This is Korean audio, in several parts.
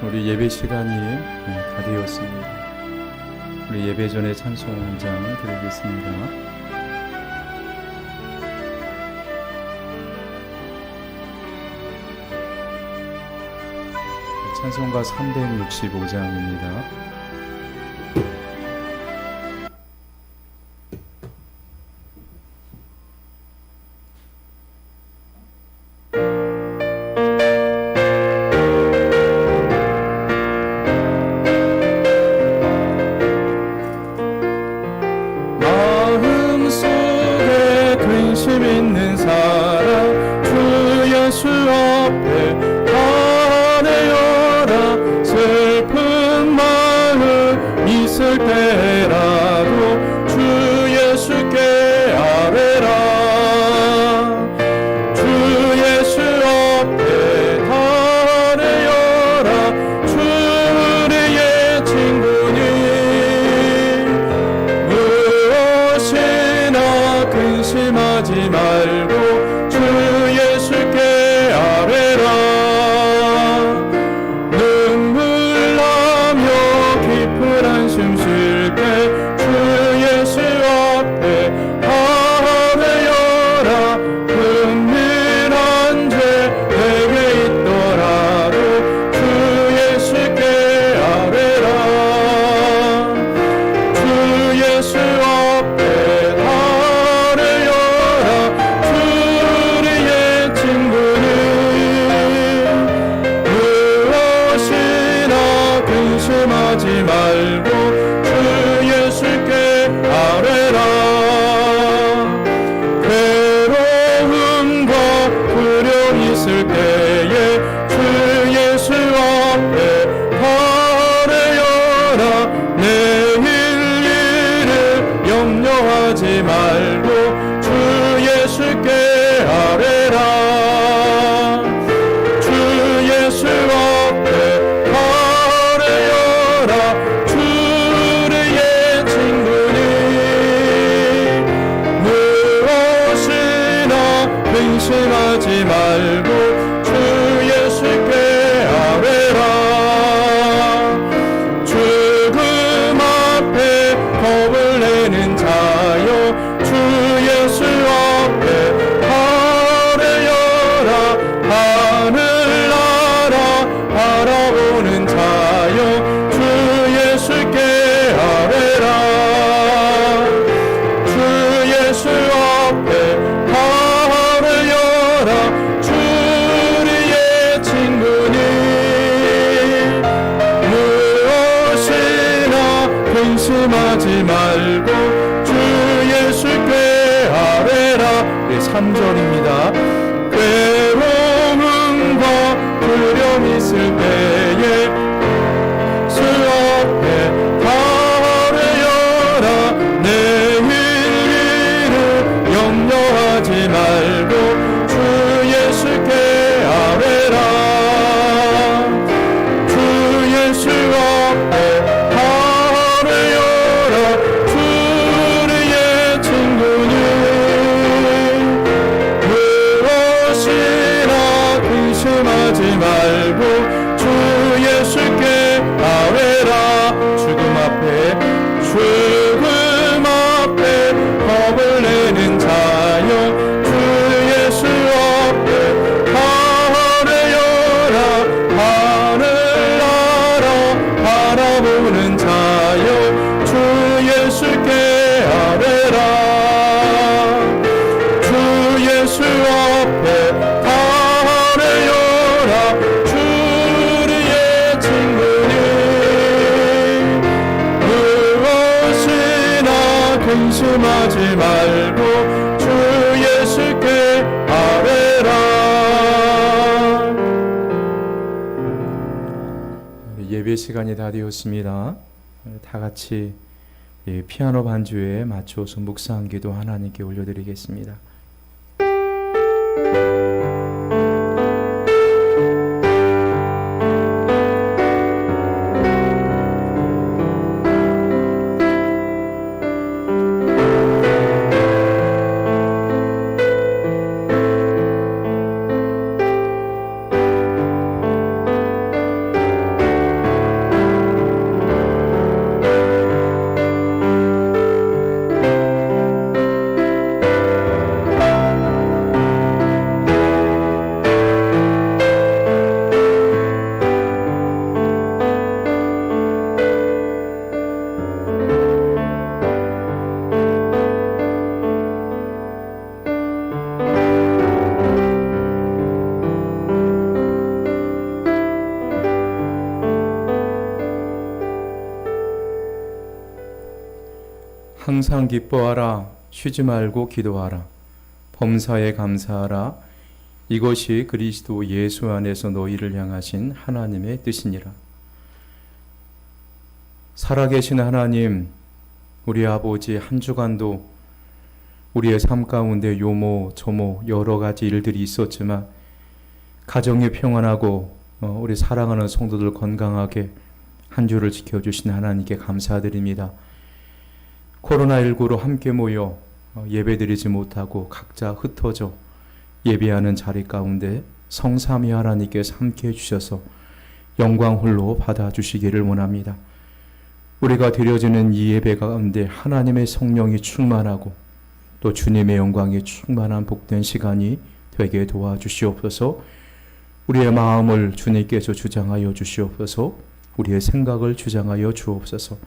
우리 예배 시간이 다 되었습니다. 우리 예배 전에 찬송 한 장 드리겠습니다. 찬송가 365장입니다. 관심 있는 사람 주 예수 앞에 아뢰어라. 슬픈 마음 있을 때라도 주 예수께 아뢰라. 주 예수 앞에 아뢰어라. 주 우리의 친구니 무엇이나 근심하지 말고 주 예수께 아뢰라. 눈물 나며 깊은 한숨 쉴 때 주 예수 앞에 아뢰어라. 은밀한 죄 내게 있더라도 주 예수께 아뢰라. 주 예수 앞에 하지 말고 주 예수께 아뢰라. 괴로움과 두려움 있을 때에 주 예수 앞에 아뢰어라. 내일 일을 염려하지 말고 주 예수께 아뢰라. 주 예수 앞에 주 우리의 친구니 무엇이나 근심하지 말고 주 예수께 아뢰라. 죽음 앞에 겁을 내는 자여 주 예수 앞에 아뢰어라. 하늘 나라 바라보는 자여 주 예수께 아뢰라. 주 예수 앞에 아뢰어라. 주 우리의 친구니 무엇이나 근심하지 말고 주 예수께 아뢰라. 3절입니다. 괴로움과 두려움 있을 때에 주 앞에 아뢰어라. 내일 일을 염려하지 말고 주 예수께 아뢰라. 주 예수 앞에 아뢰어라. 주 우리의 친구니 무엇이나 근심하지 말고 주 예수께 아뢰라. 죽음 앞에 겁을 내는 자여 주 예수 앞에 아뢰어라. 하늘 나라 바라보는 자여 주 예수께 아뢰라. 주 예수 앞에 아뢰어라. 주 우리의 친구니 무엇이나 근심하지 말고 주 예수께 아뢰라. 예배 시간이 다 되었습니다. 다 같이 피아노 반주에 맞춰서 묵상 기도 하나님께 올려드리겠습니다. 항상 기뻐하라. 쉬지 말고 기도하라. 범사에 감사하라. 이것이 그리스도 예수 안에서 너희를 향하신 하나님의 뜻이니라. 살아계신 하나님, 우리 아버지, 한 주간도 우리의 삶 가운데 요모 조모 여러 가지 일들이 있었지만 가정이 평안하고 우리 사랑하는 성도들 건강하게 한 주를 지켜주신 하나님께 감사드립니다. 코로나19로 함께 모여 예배드리지 못하고 각자 흩어져 예배하는 자리 가운데 성삼위 하나님께서 함께 해주셔서 영광 홀로 받아주시기를 원합니다. 우리가 드려지는 이 예배 가운데 하나님의 성령이 충만하고 또 주님의 영광이 충만한 복된 시간이 되게 도와주시옵소서. 우리의 마음을 주님께서 주장하여 주시옵소서. 우리의 생각을 주장하여 주옵소서.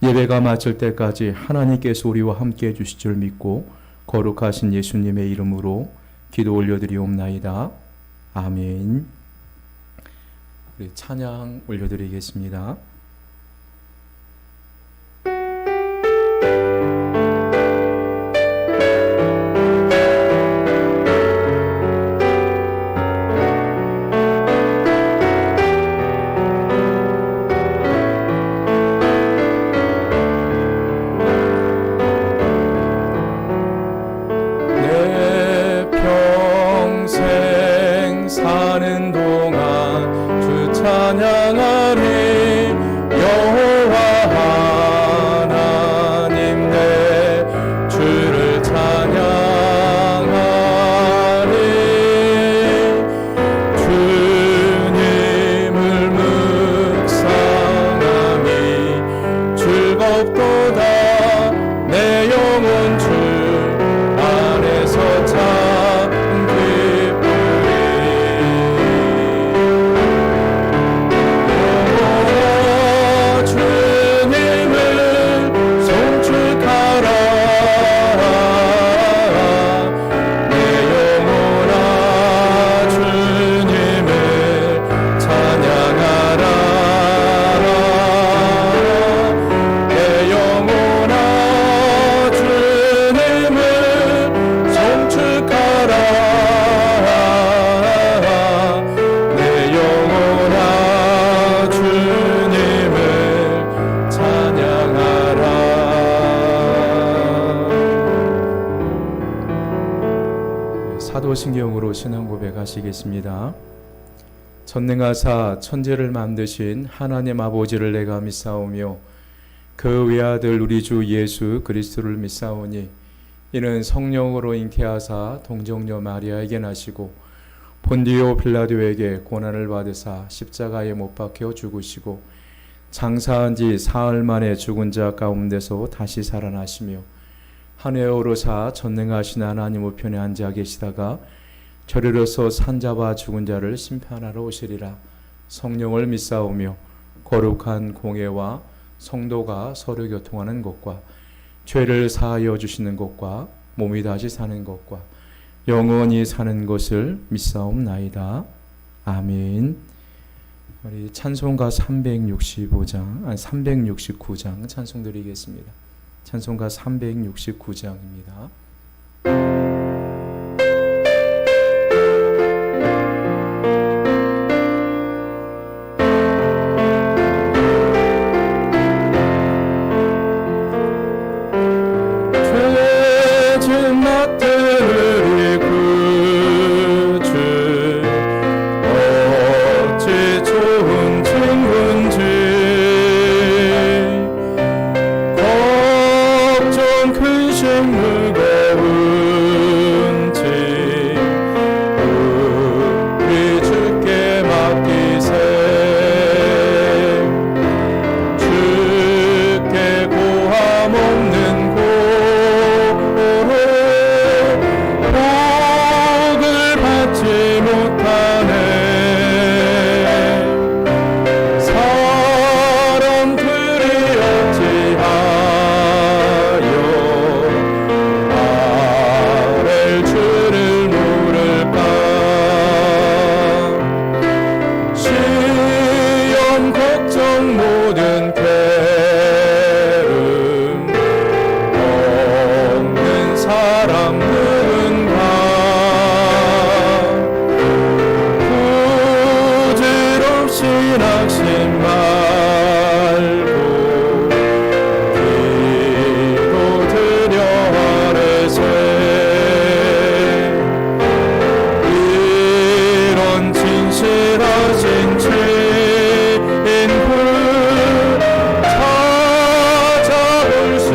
예배가 마칠 때까지 하나님께서 우리와 함께 해주실 줄 믿고 거룩하신 예수님의 이름으로 기도 올려드리옵나이다. 아멘. 우리 찬양 올려드리겠습니다. 사도신경으로 신앙 고백하시겠습니다. 전능하사 천지를 만드신 하나님 아버지를 내가 믿사오며 그 외아들 우리 주 예수 그리스도를 믿사오니 이는 성령으로 잉태하사 동정녀 마리아에게 나시고 본디오 빌라도에게 고난을 받으사 십자가에 못 박혀 죽으시고 장사한 지 사흘 만에 죽은 자 가운데서 다시 살아나시며 하늘에 오르사 전능하신 하나님 우편에 앉아 계시다가 저리로서 산자와 죽은 자를 심판하러 오시리라. 성령을 믿사오며 거룩한 공예와 성도가 서로 교통하는 것과 죄를 사하여 주시는 것과 몸이 다시 사는 것과 영원히 사는 것을 믿사옵나이다. 아멘. 우리 찬송가 369장 찬송 드리겠습니다. 찬송가 369장입니다. 생각하지 말고 기도드려 아뢰세. 이런 진실하신 친구 찾아볼 수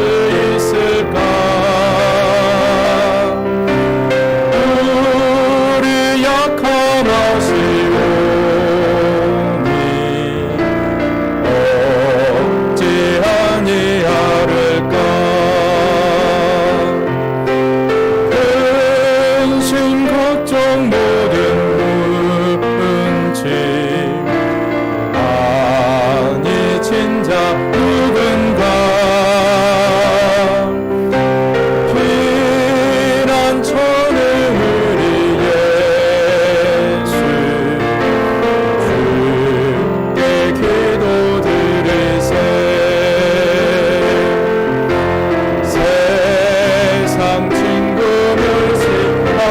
있을까? 우리 약함하시오니 어찌하니 아를까? 근심 걱정 모든 문지 아니 진작 누군가 피난처는 우리 예수 주께 기도드리세. 세상 친구 멸시하고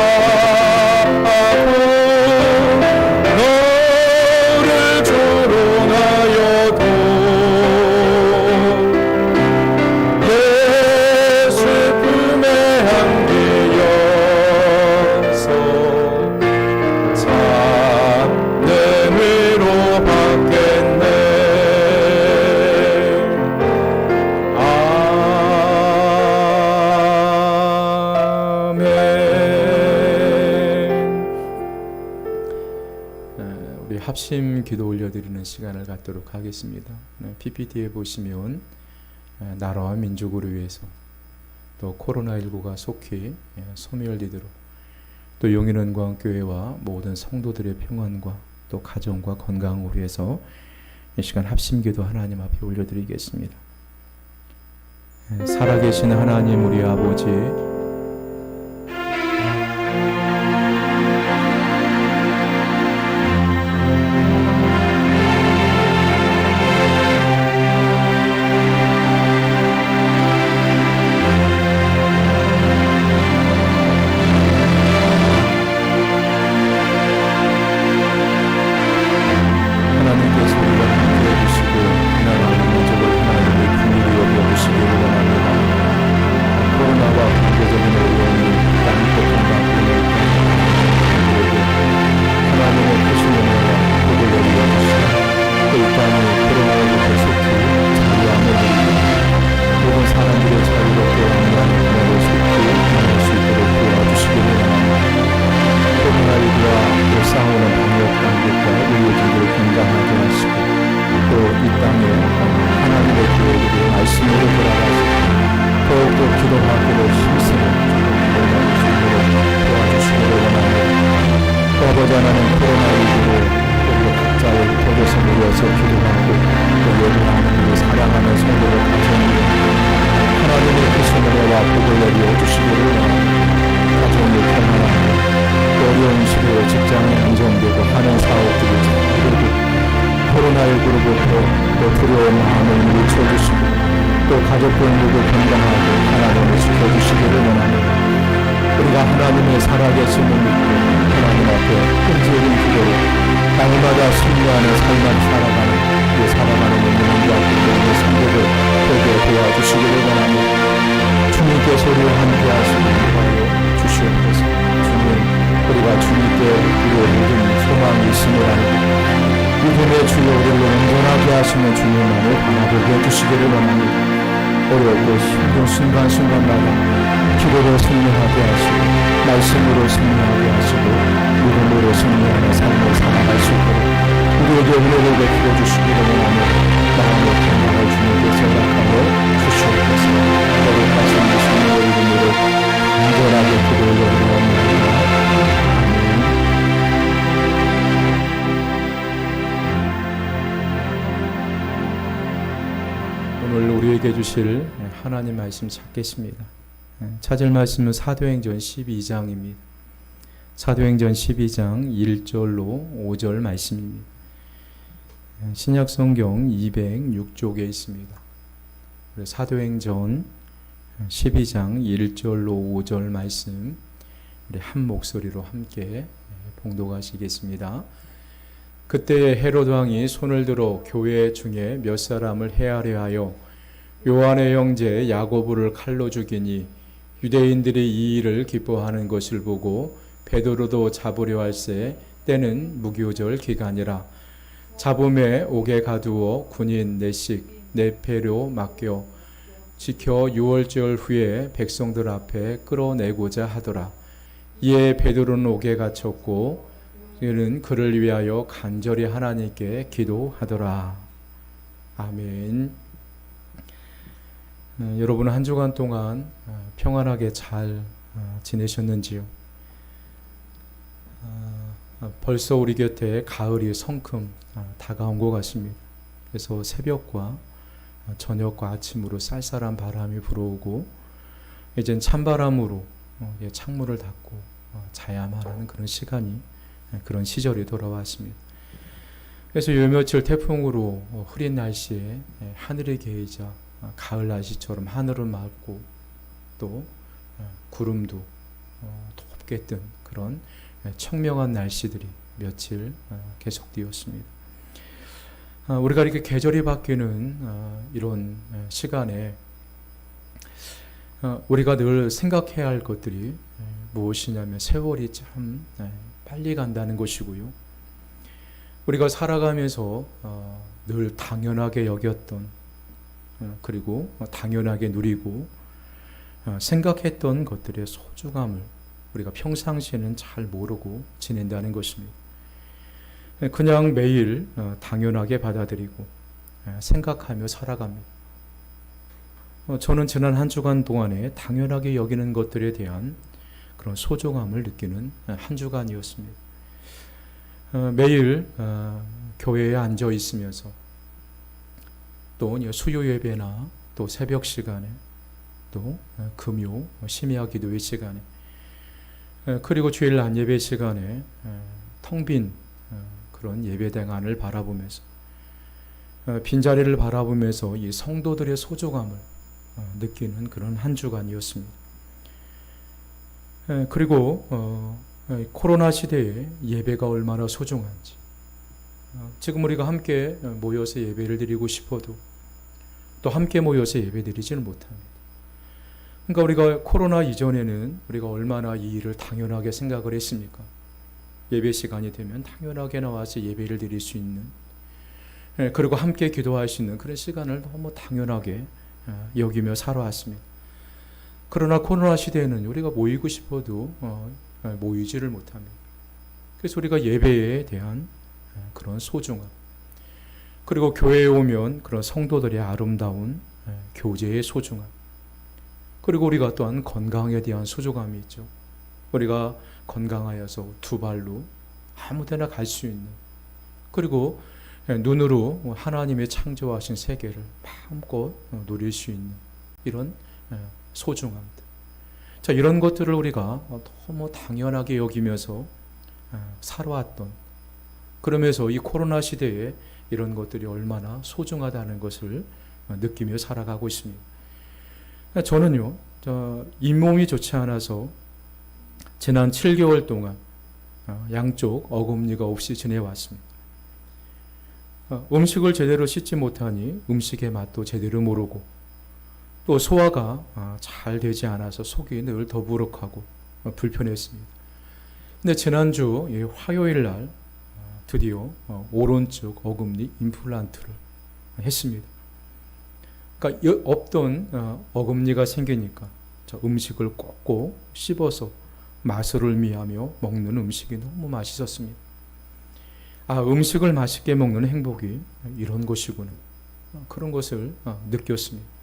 너를 조롱하여도 예수 품에 안기어서 참된 위로 받겠네. 아멘. 우리 합심 기도 올려드리는 시간을 갖도록 하겠습니다. PPT에 보시면 나라와 민족을 위해서 또 코로나19가 속히 소멸되도록 또 용인원광교회와 모든 성도들의 평안과 또 가정과 건강을 위해서 이 시간 합심 기도 하나님 앞에 올려드리겠습니다. 살아계신 하나님 우리 아버지, 하나님께서 우리가 함께해 주시고 하나님의 민족을 하나님의 국리로 여겨주시기를 원합니다. 코로나와 경제적인 어려움이 땅 고통과 아픔을 당하는 하나님의 크신 은혜와 복을 내려주시고 또 이 땅이 코로나로부터 속히 자유함을 누리고 모든 사람들의 자유롭고 안전한 문화를 속히 만날 수 있도록 도와주시기를 원합니다. 코로나19와 또 싸우는 방역 당국과 의료진들을 건강하게 하시고 또 이 땅에 하나님의 교회들이 말씀으로 돌아가시고 더욱더 기도하기를 힘쓰는 주님을 수 있도록 도와주시기를 원합니다. 또 아버지 하나님 코로나19로 우리 각자의 곳에서 모여서 기도하고 또 예배하는 우리 사랑하는 성도를 가정으로 하나님의 크신 은혜와 복을 내려 주시기를 원합니다. 가정이 평안하고 어려운 시대에 직장이 안정되고 하는 사업들이 잘 이루고 코로나19로부터 또 두려운 마음을 물리쳐주시고 또 가족들 모두 건강하고 하나님을 지켜주시기를 원합니다. 우리가 하나님의 살아계심을 믿고 하나님 앞에 끈질긴 기도로 날마다 승리하는 삶을 살아가는 영혼과 우리 성도들 되게 도와주시기를 원합니다. 주님께서 우리와 함께 하시는 인도하여 주시옵소서. 주님, 우리가 주님께 우리의 모든 소망이 있음을 알고 믿음의 주여 우리를 온전하게 하시는 주님만을 바라보게 해주시기를 원합니다. 어렵고 힘든 순간순간마다 기도로 승리하게 하시고 말씀으로 승리하게 하시고 믿음으로 승리하는 삶을 살아갈 수 있도록 우리에게 은혜를 베풀어 주시기를 원하며 마음의 평안을 주님께서 허락하여 주시옵소서. 거룩하신 주님의 이름으로 간절하게 기도 올려드리옵나이다. 오늘 우리에게 주실 하나님 말씀 찾겠습니다. 찾을 말씀은 사도행전 12장입니다. 사도행전 12장 1절로 5절 말씀입니다. 신약성경 206쪽에 있습니다. 사도행전 12장 1절로 5절 말씀 우리 한 목소리로 함께 봉독하시겠습니다. 그때 헤롯 왕이 손을 들어 교회 중에 몇 사람을 해하려 하여 요한의 형제 야고보를 칼로 죽이니 유대인들이 이 일을 기뻐하는 것을 보고 베드로도 잡으려 할세 때는 무교절 기간이라 잡음에 옥에 가두어 군인 넷씩 네패로 맡겨 지켜 6월절 후에 백성들 앞에 끌어내고자 하더라. 이에 베드로는 옥에 갇혔고 이는 그를 위하여 간절히 하나님께 기도하더라. 아멘. 여러분은 한 주간 동안 평안하게 잘 지내셨는지요? 벌써 우리 곁에 가을이 성큼 다가온 것 같습니다. 그래서 새벽과 저녁과 아침으로 쌀쌀한 바람이 불어오고 이젠 찬바람으로 창문을 닫고 자야만 하는 그런 시간이 그런 시절이 돌아왔습니다. 그래서 요 며칠 태풍으로 흐린 날씨에 하늘이 개이자 가을 날씨처럼 하늘은 맑고 또 구름도 덥게 뜬 그런 청명한 날씨들이 며칠 계속되었습니다. 우리가 이렇게 계절이 바뀌는 이런 시간에 우리가 늘 생각해야 할 것들이 무엇이냐면 세월이 참 빨리 간다는 것이고요. 우리가 살아가면서 늘 당연하게 여겼던 그리고 당연하게 누리고 생각했던 것들의 소중함을 우리가 평상시에는 잘 모르고 지낸다는 것입니다. 그냥 매일 당연하게 받아들이고 생각하며 살아갑니다. 저는 지난 한 주간 동안에 당연하게 여기는 것들에 대한 그런 소중함을 느끼는 한 주간이었습니다. 매일 교회에 앉아 있으면서 또 수요 예배나 또 새벽 시간에 또 금요 심야 기도의 시간에 그리고 주일 낮 예배 시간에 텅 빈 그런 예배당안을 바라보면서 빈자리를 바라보면서 이 성도들의 소중함을 느끼는 그런 한 주간이었습니다. 그리고 코로나 시대에 예배가 얼마나 소중한지 지금 우리가 함께 모여서 예배를 드리고 싶어도 또 함께 모여서 예배 드리지는 못합니다. 그러니까 우리가 코로나 이전에는 우리가 얼마나 이 일을 당연하게 생각을 했습니까? 예배 시간이 되면 당연하게 나와서 예배를 드릴 수 있는 그리고 함께 기도할 수 있는 그런 시간을 너무 당연하게 여기며 살아왔습니다. 그러나 코로나 시대에는 우리가 모이고 싶어도 모이지를 못합니다. 그래서 우리가 예배에 대한 그런 소중함 그리고 교회에 오면 그런 성도들의 아름다운 교제의 소중함 그리고 우리가 또한 건강에 대한 소중함이 있죠. 우리가 건강하여서 두 발로 아무 데나 갈 수 있는 그리고 눈으로 하나님의 창조하신 세계를 마음껏 누릴 수 있는 이런 소중함들. 자, 이런 것들을 우리가 너무 당연하게 여기면서 살아왔던 그러면서 이 코로나 시대에 이런 것들이 얼마나 소중하다는 것을 느끼며 살아가고 있습니다. 저는요, 잇몸이 좋지 않아서 지난 7개월 동안 양쪽 어금니가 없이 지내왔습니다. 음식을 제대로 씻지 못하니 음식의 맛도 제대로 모르고 또 소화가 잘 되지 않아서 속이 늘 더부룩하고 불편했습니다. 근데 지난주 화요일 날 드디어 오른쪽 어금니 임플란트를 했습니다. 그러니까 없던 어금니가 생기니까 음식을 꼭꼭 씹어서 맛을 의미하며 먹는 음식이 너무 맛있었습니다. 음식을 맛있게 먹는 행복이 이런 것이구나. 그런 것을 느꼈습니다.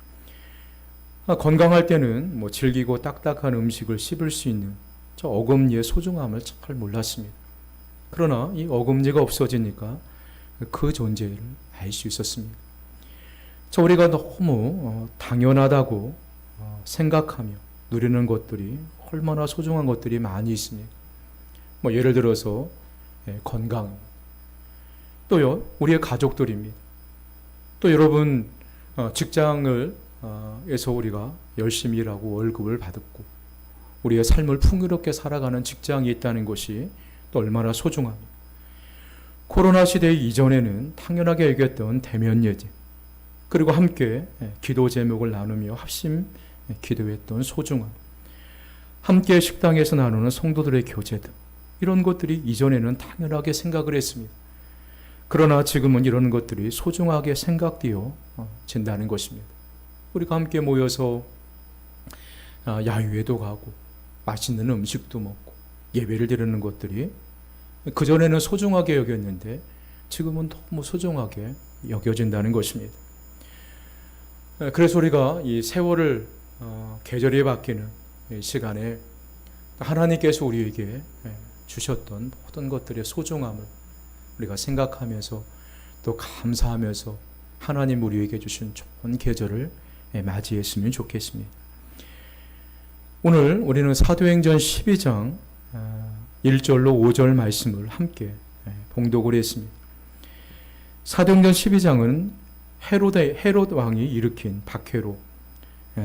건강할 때는 질기고 딱딱한 음식을 씹을 수 있는 저 어금니의 소중함을 잘 몰랐습니다. 그러나 이 어금니가 없어지니까 그 존재를 알 수 있었습니다. 우리가 너무 당연하다고 생각하며 누리는 것들이 얼마나 소중한 것들이 많이 있습니다. 예를 들어서 건강, 또요 우리의 가족들입니다. 또 여러분 직장을 에서 우리가 열심히 일하고 월급을 받고 우리의 삶을 풍요롭게 살아가는 직장이 있다는 것이 또 얼마나 소중합니다. 코로나 시대 이전에는 당연하게 여겼던 대면 예제, 그리고 함께 기도 제목을 나누며 합심 기도했던 소중함, 함께 식당에서 나누는 성도들의 교제 등 이런 것들이 이전에는 당연하게 생각을 했습니다. 그러나 지금은 이런 것들이 소중하게 생각되어진다는 것입니다. 우리가 함께 모여서 야유회도 가고 맛있는 음식도 먹고 예배를 드리는 것들이 그전에는 소중하게 여겼는데 지금은 너무 소중하게 여겨진다는 것입니다. 그래서 우리가 이 세월을 계절이 바뀌는 시간에 하나님께서 우리에게 주셨던 모든 것들의 소중함을 우리가 생각하면서 또 감사하면서 하나님 우리에게 주신 좋은 계절을 맞이했으면 좋겠습니다. 오늘 우리는 사도행전 12장 1절로 5절 말씀을 함께 봉독을 했습니다. 사도행전 12장은 헤롯 왕이 일으킨 박해로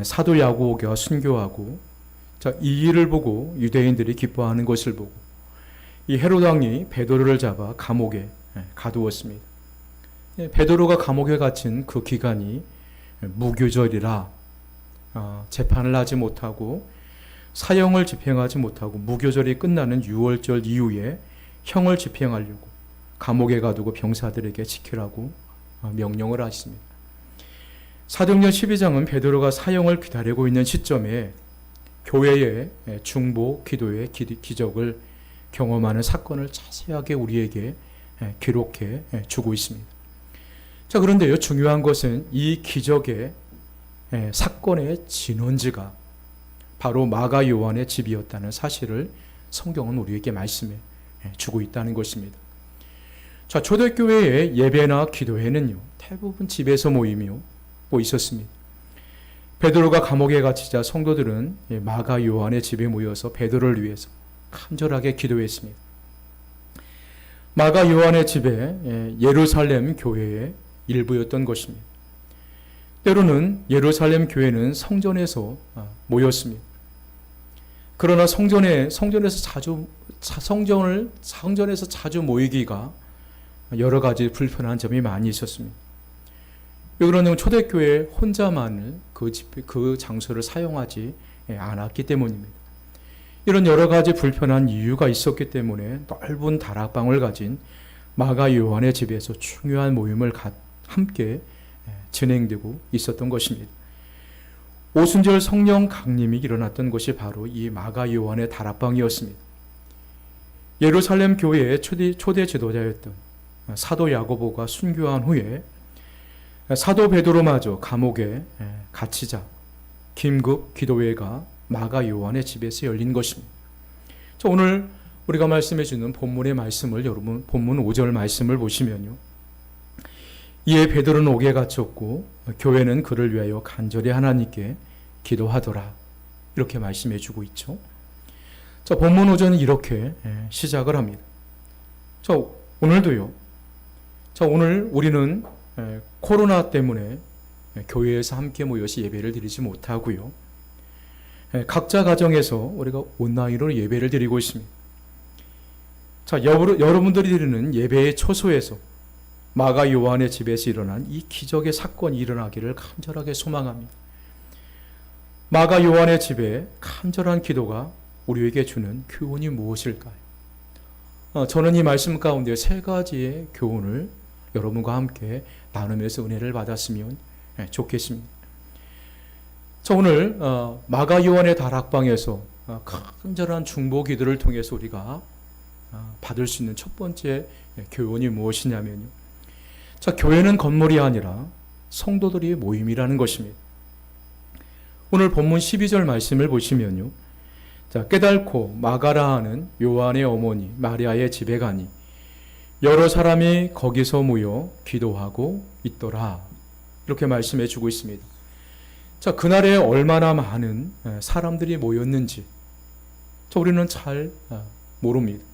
사도 야고보가 순교하고 이 일을 보고 유대인들이 기뻐하는 것을 보고 이 헤롯 왕이 베드로를 잡아 감옥에 가두었습니다. 베드로가 감옥에 갇힌 그 기간이 무교절이라 재판을 하지 못하고 사형을 집행하지 못하고 무교절이 끝나는 6월절 이후에 형을 집행하려고 감옥에 가두고 병사들에게 지키라고 명령을 하십니다. 사도행전 12장은 베드로가 사형을 기다리고 있는 시점에 교회의 중보 기도의 기적을 경험하는 사건을 자세하게 우리에게 기록해 주고 있습니다. 자, 그런데요, 중요한 것은 이 기적의 사건의 진원지가 바로 마가 요한의 집이었다는 사실을 성경은 우리에게 말씀해 주고 있다는 것입니다. 자, 초대교회의 예배나 기도회는요, 대부분 집에서 모이며 있었습니다. 베드로가 감옥에 갇히자 성도들은 마가 요한의 집에 모여서 베드로를 위해서 간절하게 기도했습니다. 마가 요한의 집에 예루살렘 교회의 일부였던 것입니다. 때로는 예루살렘 교회는 성전에서 모였습니다. 그러나 성전에서 자주 모이기가 여러 가지 불편한 점이 많이 있었습니다. 왜 그러냐면 초대교회 혼자만을 그 장소를 사용하지 않았기 때문입니다. 이런 여러 가지 불편한 이유가 있었기 때문에 넓은 다락방을 가진 마가 요한의 집에서 중요한 모임을 함께 진행되고 있었던 것입니다. 오순절 성령 강림이 일어났던 것이 바로 이 마가 요한의 다락방이었습니다. 예루살렘 교회의 초대 지도자였던 사도 야고보가 순교한 후에 사도 베드로마저 감옥에 갇히자 긴급 기도회가 마가 요한의 집에서 열린 것입니다. 오늘 우리가 말씀해 주는 본문의 말씀을 여러분 본문 5절 말씀을 보시면요. 이에 베드로는 옥에 갇혔고 교회는 그를 위하여 간절히 하나님께 기도하더라. 이렇게 말씀해 주고 있죠. 본문 5절은 이렇게 시작을 합니다. 오늘도요. 오늘 우리는 코로나 때문에 교회에서 함께 모여서 예배를 드리지 못하고요. 각자 가정에서 우리가 온라인으로 예배를 드리고 있습니다. 여러분들이 드리는 예배의 초소에서 마가 요한의 집에서 일어난 이 기적의 사건이 일어나기를 간절하게 소망합니다. 마가 요한의 집에 간절한 기도가 우리에게 주는 교훈이 무엇일까요? 저는 이 말씀 가운데 세 가지의 교훈을 여러분과 함께 나누면서 은혜를 받았으면 좋겠습니다. 오늘 마가 요한의 다락방에서 간절한 중보 기도를 통해서 우리가 받을 수 있는 첫 번째 교훈이 무엇이냐면요. 교회는 건물이 아니라 성도들의 모임이라는 것입니다. 오늘 본문 12절 말씀을 보시면요. 깨달고 마가라 하는 요한의 어머니 마리아의 집에 가니 여러 사람이 거기서 모여 기도하고 있더라. 이렇게 말씀해 주고 있습니다. 그날에 얼마나 많은 사람들이 모였는지 우리는 잘 모릅니다.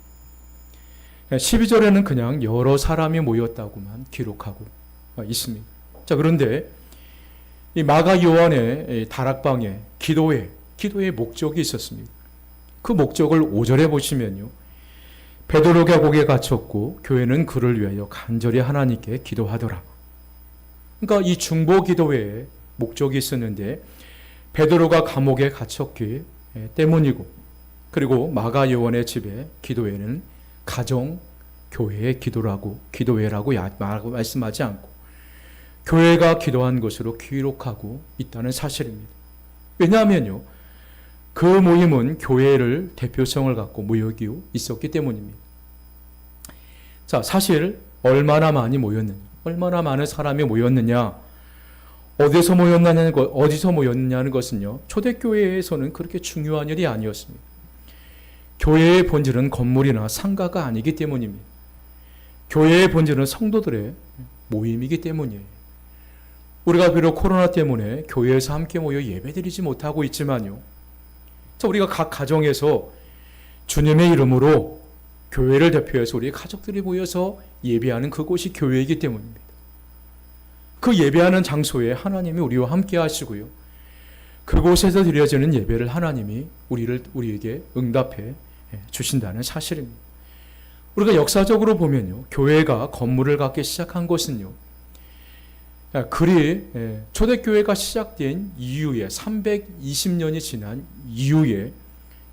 12절에는 그냥 여러 사람이 모였다고만 기록하고 있습니다. 그런데 이 마가 요한의 다락방에 기도의 목적이 있었습니다. 그 목적을 5절에 보시면요. 베드로가 고개 갇혔고 교회는 그를 위하여 간절히 하나님께 기도하더라. 그러니까 이 중보 기도회에 목적이 있었는데 베드로가 감옥에 갇혔기 때문이고, 그리고 마가 요한의 집에 기도회는 가정 교회의 기도회라고 말씀하지 않고 교회가 기도한 것으로 기록하고 있다는 사실입니다. 왜냐하면요, 그 모임은 교회를 대표성을 갖고 모여기 있었기 때문입니다. 자, 사실 얼마나 많이 모였느냐, 얼마나 많은 사람이 모였느냐, 어디서 모였느냐는 것은요, 초대교회에서는 그렇게 중요한 일이 아니었습니다. 교회의 본질은 건물이나 상가가 아니기 때문입니다. 교회의 본질은 성도들의 모임이기 때문이에요. 우리가 비록 코로나 때문에 교회에서 함께 모여 예배드리지 못하고 있지만요, 자, 우리가 각 가정에서 주님의 이름으로 교회를 대표해서 우리 가족들이 모여서 예배하는 그곳이 교회이기 때문입니다. 그 예배하는 장소에 하나님이 우리와 함께 하시고요, 그곳에서 드려지는 예배를 하나님이 우리에게 응답해 주신다는 사실입니다. 우리가 역사적으로 보면요, 교회가 건물을 갖기 시작한 것은요, 초대교회가 시작된 이후에 320년이 지난 이후에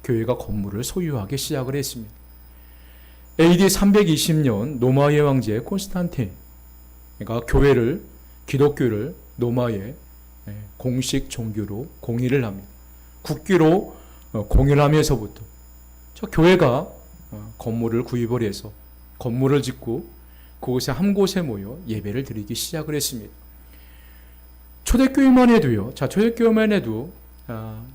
교회가 건물을 소유하기 시작을 했습니다. AD 320년 로마의 황제 콘스탄틴가 기독교를 로마의 공식 종교로 공인을 합니다. 국기로 공인하면서부터 교회가 건물을 구입을 해서 건물을 짓고 그곳에 한 곳에 모여 예배를 드리기 시작을 했습니다. 초대교회만 해도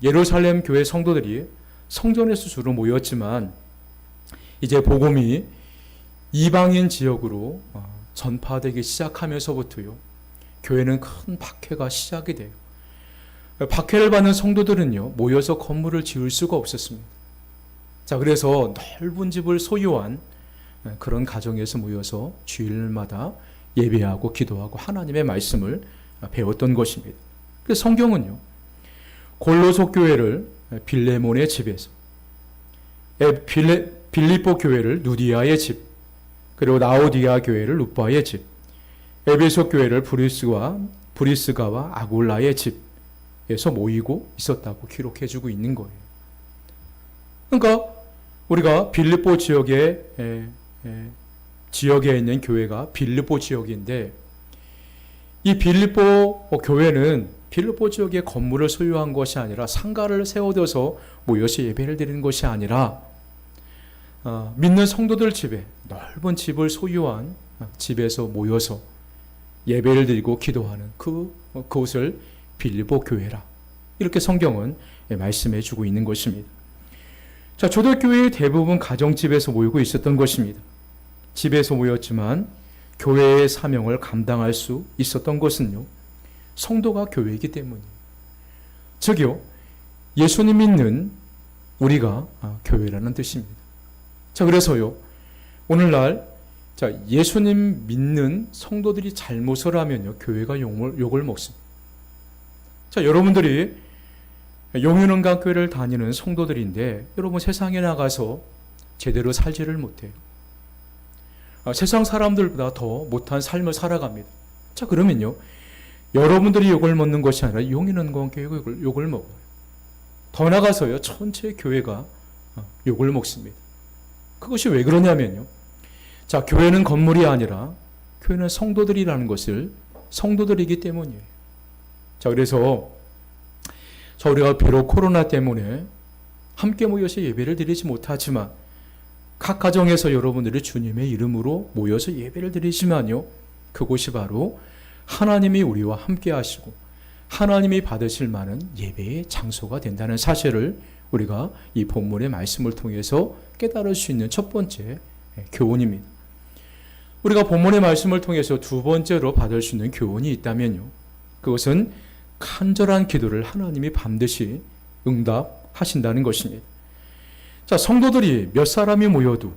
예루살렘 교회 성도들이 성전에서 주로 모였지만 이제 복음이 이방인 지역으로 전파되기 시작하면서부터요, 교회는 큰 박해가 시작이 돼요. 박해를 받는 성도들은요, 모여서 건물을 지을 수가 없었습니다. 자, 그래서 넓은 집을 소유한 그런 가정에서 모여서 주일마다 예배하고 기도하고 하나님의 말씀을 배웠던 것입니다. 그래서 성경은요, 골로새 교회를 빌레몬의 집에서, 빌립보 교회를 누디아의 집, 그리고 라오디아 교회를 루바의 집, 에베소 교회를 브리스가와 아굴라의 집에서 모이고 있었다고 기록해주고 있는 거예요. 그러니까 우리가 빌립보 지역에 있는 교회가 빌립보 지역인데, 이 빌립보 교회는 빌립보 지역의 건물을 소유한 것이 아니라 상가를 세워둬서 모여서 예배를 드리는 것이 아니라 믿는 성도들 집에 넓은 집을 소유한 집에서 모여서 예배를 드리고 기도하는 그곳을 빌립보 교회라, 이렇게 성경은 말씀해 주고 있는 것입니다. 자, 초대교회의 대부분 가정집에서 모이고 있었던 것입니다. 집에서 모였지만 교회의 사명을 감당할 수 있었던 것은요, 성도가 교회이기 때문이에요. 즉요, 예수님 믿는 우리가 교회라는 뜻입니다. 자, 그래서요, 오늘날 예수님 믿는 성도들이 잘못을 하면요, 교회가 욕을 먹습니다. 자, 여러분들이 용인은강교회를 다니는 성도들인데, 여러분 세상에 나가서 제대로 살지를 못해요. 세상 사람들보다 더 못한 삶을 살아갑니다. 자, 그러면요, 여러분들이 욕을 먹는 것이 아니라 용인은강교회 욕을 먹어요. 더 나가서요, 전체 교회가 욕을 먹습니다. 그것이 왜 그러냐면요, 자, 교회는 건물이 아니라 교회는 성도들이라는 것을, 성도들이기 때문이에요. 자, 그래서 우리가 비록 코로나 때문에 함께 모여서 예배를 드리지 못하지만 각 가정에서 여러분들이 주님의 이름으로 모여서 예배를 드리지만요, 그곳이 바로 하나님이 우리와 함께 하시고 하나님이 받으실 만한 예배의 장소가 된다는 사실을 우리가 이 본문의 말씀을 통해서 깨달을 수 있는 첫 번째 교훈입니다. 우리가 본문의 말씀을 통해서 두 번째로 받을 수 있는 교훈이 있다면요, 그것은 간절한 기도를 하나님이 반드시 응답하신다는 것입니다. 자, 성도들이 몇 사람이 모여도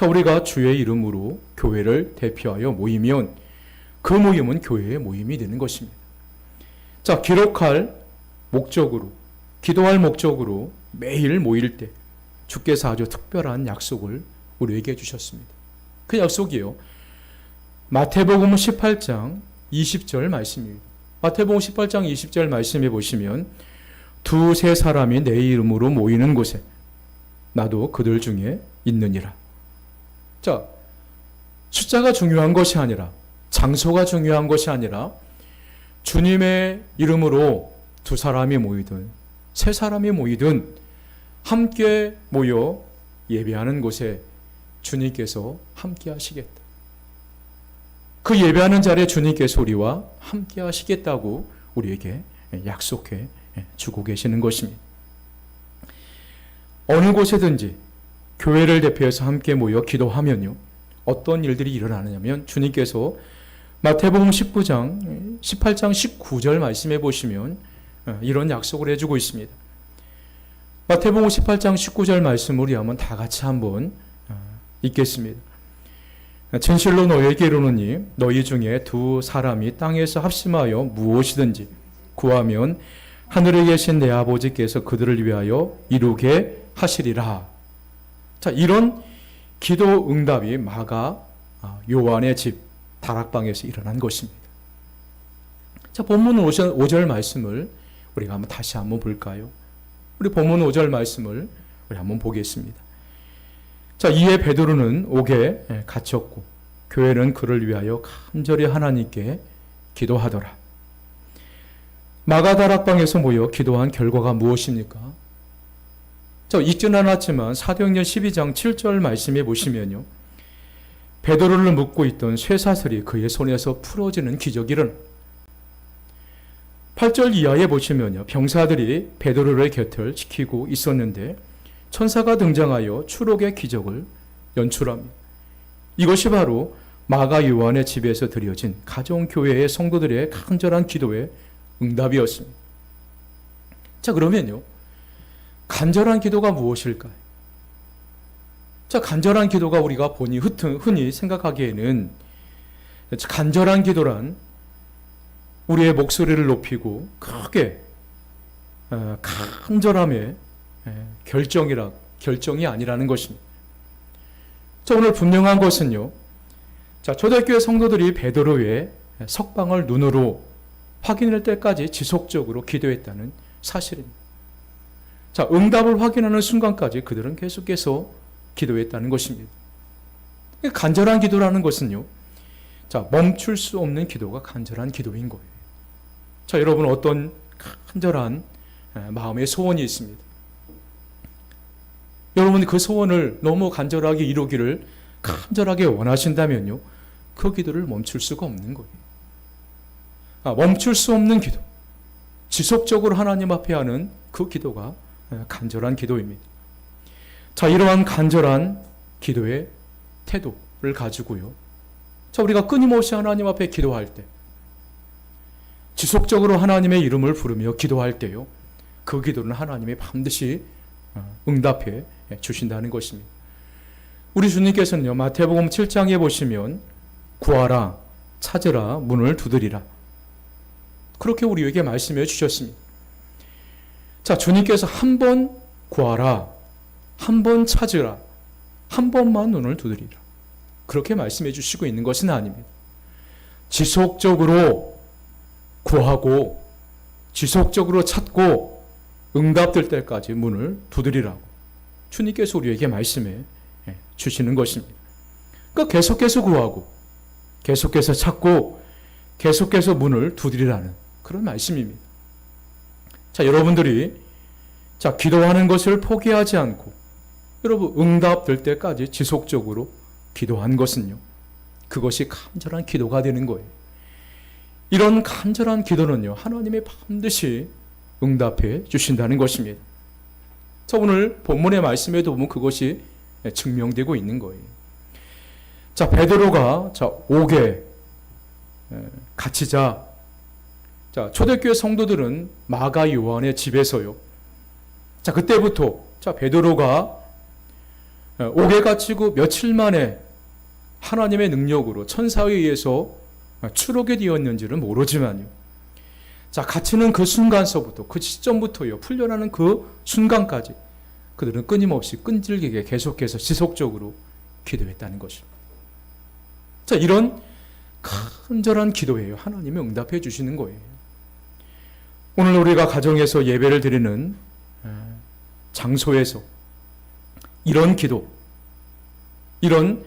우리가 주의 이름으로 교회를 대표하여 모이면 그 모임은 교회의 모임이 되는 것입니다. 자, 기록할 목적으로, 기도할 목적으로 매일 모일 때 주께서 아주 특별한 약속을 우리에게 주셨습니다. 그 약속이요. 마태복음 18장 20절 말씀입니다. 마태복음 18장 20절 말씀해 보시면 두세 사람이 내 이름으로 모이는 곳에 나도 그들 중에 있느니라. 자, 숫자가 중요한 것이 아니라 장소가 중요한 것이 아니라 주님의 이름으로 두 사람이 모이든 세 사람이 모이든 함께 모여 예배하는 곳에 주님께서 함께 하시겠다. 그 예배하는 자리에 주님께서 우리와 함께 하시겠다고 우리에게 약속해 주고 계시는 것입니다. 어느 곳에든지 교회를 대표해서 함께 모여 기도하면요, 어떤 일들이 일어나느냐면 주님께서 마태복음 18장 19절 말씀해 보시면 이런 약속을 해주고 있습니다. 마태복음 18장 19절 말씀을 우리 한번 다 같이 한번 읽겠습니다. 진실로 너희에게 이르노니 너희 중에 두 사람이 땅에서 합심하여 무엇이든지 구하면 하늘에 계신 내 아버지께서 그들을 위하여 이루게 하시리라. 자, 이런 기도 응답이 마가 요한의 집 다락방에서 일어난 것입니다. 자, 본문 5절 말씀을 우리가 다시 한번 볼까요? 우리 본문 5절 말씀을 우리 한번 보겠습니다. 자, 이에 베드로는 옥에 갇혔고 교회는 그를 위하여 간절히 하나님께 기도하더라. 마가 다락방에서 모여 기도한 결과가 무엇입니까? 자, 읽지는 않았지만 사도행전 12장 7절 말씀해 보시면요, 베드로를 묶고 있던 쇠사슬이 그의 손에서 풀어지는 기적이 일어나. 8절 이하에 보시면요, 병사들이 베드로의 곁을 지키고 있었는데 천사가 등장하여 추록의 기적을 연출합니다. 이것이 바로 마가 요한의 집에서 드려진 가정교회의 성도들의 간절한 기도의 응답이었습니다. 자, 그러면요, 간절한 기도가 무엇일까요? 자, 간절한 기도가 우리가 흔히 생각하기에는 간절한 기도란 우리의 목소리를 높이고 크게 간절함의 결정이 아니라는 것입니다. 자, 오늘 분명한 것은요, 자, 초대교회 성도들이 베드로의 석방을 눈으로 확인할 때까지 지속적으로 기도했다는 사실입니다. 자, 응답을 확인하는 순간까지 그들은 계속해서 기도했다는 것입니다. 간절한 기도라는 것은요, 자, 멈출 수 없는 기도가 간절한 기도인 거예요. 자, 여러분 어떤 간절한 마음의 소원이 있습니다. 여러분 그 소원을 너무 간절하게 이루기를 간절하게 원하신다면요, 그 기도를 멈출 수가 없는 거예요. 멈출 수 없는 기도, 지속적으로 하나님 앞에 하는 그 기도가 간절한 기도입니다. 자, 이러한 간절한 기도의 태도를 가지고요, 자, 우리가 끊임없이 하나님 앞에 기도할 때, 지속적으로 하나님의 이름을 부르며 기도할 때요, 그 기도는 하나님이 반드시 응답해 주신다는 것입니다. 우리 주님께서는요, 마태복음 7장에 보시면 구하라, 찾으라, 문을 두드리라, 그렇게 우리에게 말씀해 주셨습니다. 자, 주님께서 한 번 구하라, 한 번 찾으라, 한 번만 문을 두드리라, 그렇게 말씀해 주시고 있는 것은 아닙니다. 지속적으로 구하고 지속적으로 찾고 응답될 때까지 문을 두드리라고 주님께서 우리에게 말씀해 주시는 것입니다. 그러니까 계속해서 구하고 계속해서 찾고 계속해서 문을 두드리라는 그런 말씀입니다. 자, 여러분들이 자, 기도하는 것을 포기하지 않고 여러분 응답될 때까지 지속적으로 기도한 것은요, 그것이 간절한 기도가 되는 거예요. 이런 간절한 기도는요, 하나님이 반드시 응답해 주신다는 것입니다. 자, 오늘 본문의 말씀에도 보면 그것이 증명되고 있는 거예요. 자, 베드로가 옥에 갇히자, 자, 초대교회 성도들은 마가 요한의 집에서요, 자, 그때부터 자, 베드로가 옥에 갇히고 며칠 만에 하나님의 능력으로 천사에 의해서 추록이 되었는지는 모르지만요, 자, 갇히는 그 순간서부터, 그 시점부터요, 풀려나는 그 순간까지 그들은 끊임없이 끈질기게 계속해서 지속적으로 기도했다는 것입니다. 자, 이런 간절한 기도예요. 하나님이 응답해 주시는 거예요. 오늘 우리가 가정에서 예배를 드리는 장소에서 이런 기도, 이런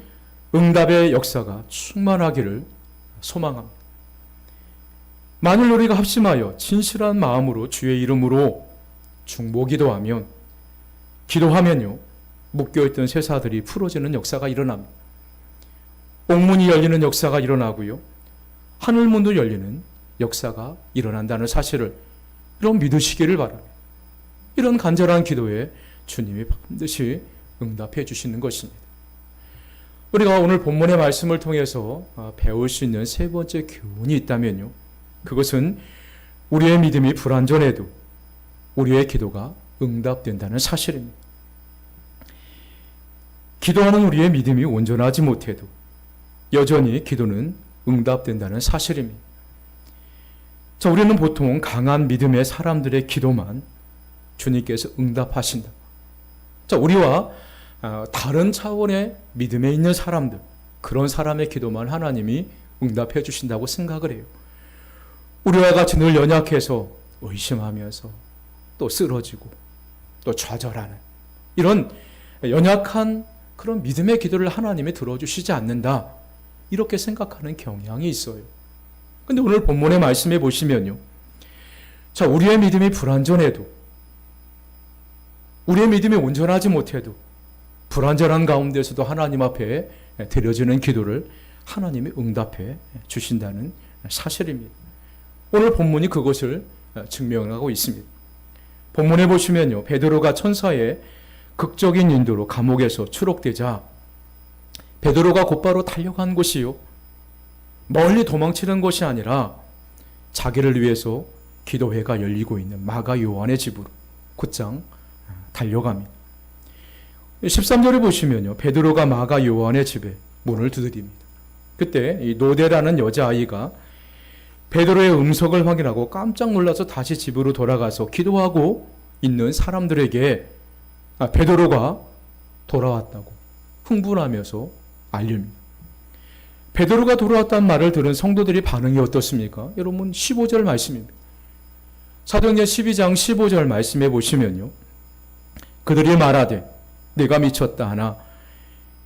응답의 역사가 충만하기를 소망합니다. 만일 우리가 합심하여 진실한 마음으로 주의 이름으로 중보기도하면, 기도하면요, 묶여있던 쇠사들이 풀어지는 역사가 일어납니다. 옥문이 열리는 역사가 일어나고요, 하늘문도 열리는 역사가 일어난다는 사실을 여러분 믿으시기를 바랍니다. 이런 간절한 기도에 주님이 반드시 응답해 주시는 것입니다. 우리가 오늘 본문의 말씀을 통해서 배울 수 있는 세 번째 교훈이 있다면요, 그것은 우리의 믿음이 불완전해도 우리의 기도가 응답된다는 사실입니다. 기도하는 우리의 믿음이 온전하지 못해도 여전히 기도는 응답된다는 사실입니다. 자, 우리는 보통 강한 믿음의 사람들의 기도만 주님께서 응답하신다. 자, 우리와 다른 차원의 믿음에 있는 사람들, 그런 사람의 기도만 하나님이 응답해 주신다고 생각을 해요. 우리와 같이 늘 연약해서 의심하면서 또 쓰러지고 또 좌절하는 이런 연약한 그런 믿음의 기도를 하나님이 들어주시지 않는다, 이렇게 생각하는 경향이 있어요. 근데 오늘 본문의 말씀에 보시면요, 자, 우리의 믿음이 불완전해도, 우리의 믿음이 온전하지 못해도 불완전한 가운데서도 하나님 앞에 드려지는 기도를 하나님이 응답해 주신다는 사실입니다. 오늘 본문이 그것을 증명하고 있습니다. 본문에 보시면요, 베드로가 천사의 극적인 인도로 감옥에서 추록되자 베드로가 곧바로 달려간 곳이요, 멀리 도망치는 것이 아니라 자기를 위해서 기도회가 열리고 있는 마가 요한의 집으로 곧장 달려갑니다. 13절에 보시면요, 베드로가 마가 요한의 집에 문을 두드립니다. 그때 이 노대라는 여자아이가 베드로의 음성을 확인하고 깜짝 놀라서 다시 집으로 돌아가서 기도하고 있는 사람들에게 베드로가 돌아왔다고 흥분하면서 알립니다. 베드로가 돌아왔다는 말을 들은 성도들이 반응이 어떻습니까? 여러분 15절 말씀입니다. 사도행전 12장 15절 말씀에 보시면요, 그들이 말하되 네가 미쳤다 하나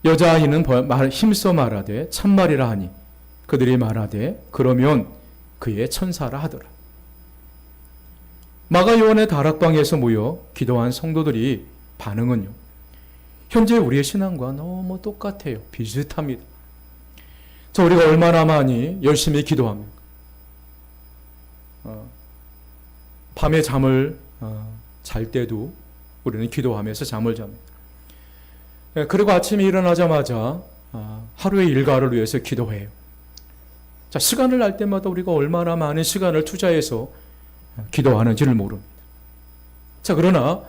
여자아이는 힘써 말하되 참말이라 하니 그들이 말하되 그러면 그의 천사라 하더라. 마가 요한의 다락방에서 모여 기도한 성도들이 반응은요, 현재 우리의 신앙과 너무 똑같아요. 비슷합니다. 자, 우리가 얼마나 많이 열심히 기도합니까? 밤에 잠을 잘 때도 우리는 기도하면서 잠을 잡니다. 그리고 아침에 일어나자마자 하루의 일과를 위해서 기도해요. 자, 시간을 날 때마다 우리가 얼마나 많은 시간을 투자해서 기도하는지를 모릅니다. 자, 그러나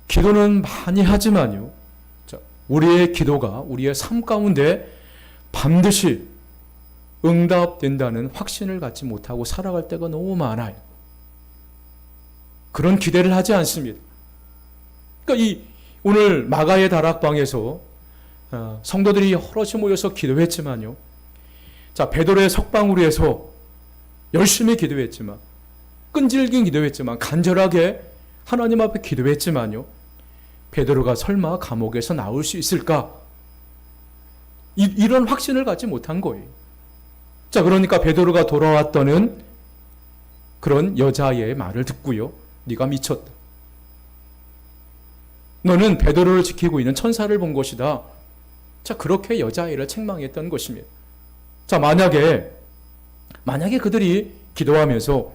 기도는 많이 하지만요, 자, 우리의 기도가 우리의 삶 가운데 반드시 응답된다는 확신을 갖지 못하고 살아갈 때가 너무 많아요. 그런 기대를 하지 않습니다. 그러니까 오늘 마가의 다락방에서 성도들이 여럿이 모여서 기도했지만요, 자, 베드로의 석방으로 해서 열심히 기도했지만, 끈질긴 기도했지만, 간절하게 하나님 앞에 기도했지만요, 베드로가 설마 감옥에서 나올 수 있을까? 이런 확신을 갖지 못한 거예요. 자, 그러니까 베드로가 돌아왔다는 그런 여자의 말을 듣고요, 네가 미쳤다. 너는 베드로를 지키고 있는 천사를 본 것이다. 자, 그렇게 여자아이를 책망했던 것입니다. 자, 만약에 그들이 기도하면서